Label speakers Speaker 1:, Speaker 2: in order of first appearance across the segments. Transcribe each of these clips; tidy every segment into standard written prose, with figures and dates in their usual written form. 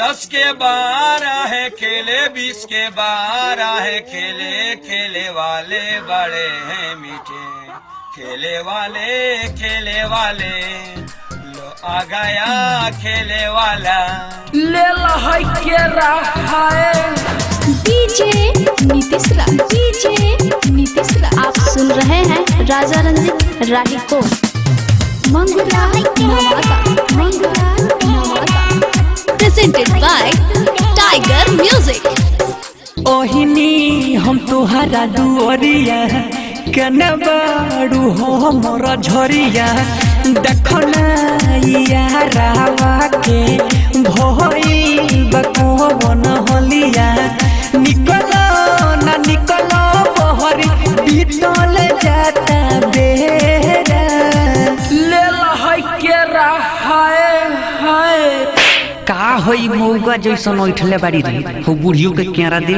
Speaker 1: 10 के 12 है खेले, 20 के 12 है खेले, खेले वाले बड़े हैं मीठे, खेले वाले लो आ गया खेले वाला,
Speaker 2: ले लहई के रहा है
Speaker 3: डीजे नीतीश रा। आप सुन रहे हैं राजा रंजीत राही को। मंगुरा प्रेजेंटेड बाय टाइगर म्यूजिक।
Speaker 2: ओहिनी हम तुहरा दुआरिया कने बाड़ू हो मोर झरिया, देखना यारावा के भइल बकोवन होलिया, निकलो ना निकलो बहरी बीतल जाता बेरा, ले लहई के रहाए हाय का होई मौगा जैसन उठले बाड़ी रे हो बुढ़ियो के केरा दे,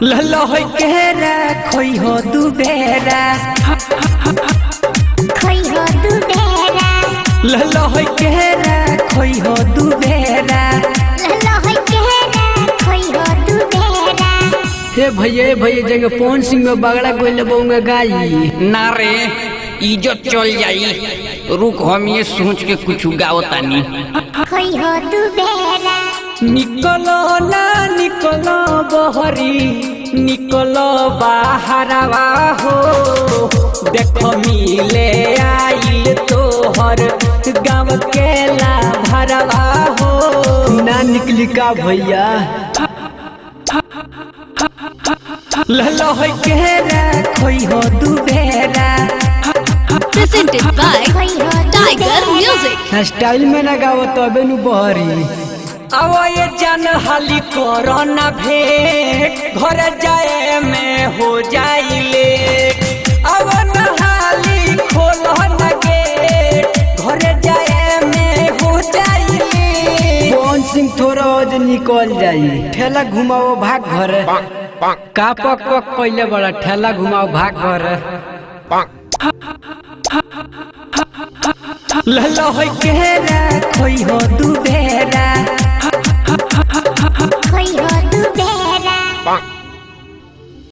Speaker 2: ललो होई केरा खोई हो दुबेरा, ललो होई केरा खोई हो दुबेरा। हे भैया जगह पवन सिंह में बगड़ा गोल बोंगे गाई
Speaker 4: ना रे इज्जत चल जाई, रुक हम ये सोच के कुछ गाओ तानी।
Speaker 2: निकलो ना निकलो बहरी, निकलो बाहरवा हो, देखो मिले आइल तोहर गाँव के लाभरवा हो, ना निकली का भैया ललो है केरा खोई हो दुबेरा,
Speaker 3: presented by Tiger Music.
Speaker 2: Style में ना गाओ तबे नु बहरी, अब ये जान हाली कोरोना भेंट, घर जाए में हो जाई लेट, अब नहाली खोलो न गेट, घर जाए में हो जाई लेट। पवन सिंह थोड़ा आज निकल जाई, ठेला घुमाओ भाग घर, का पक पक पहले बड़ा ठेला घुमाओ भाग घर, ललो है केरा खोई हो दुबेरा।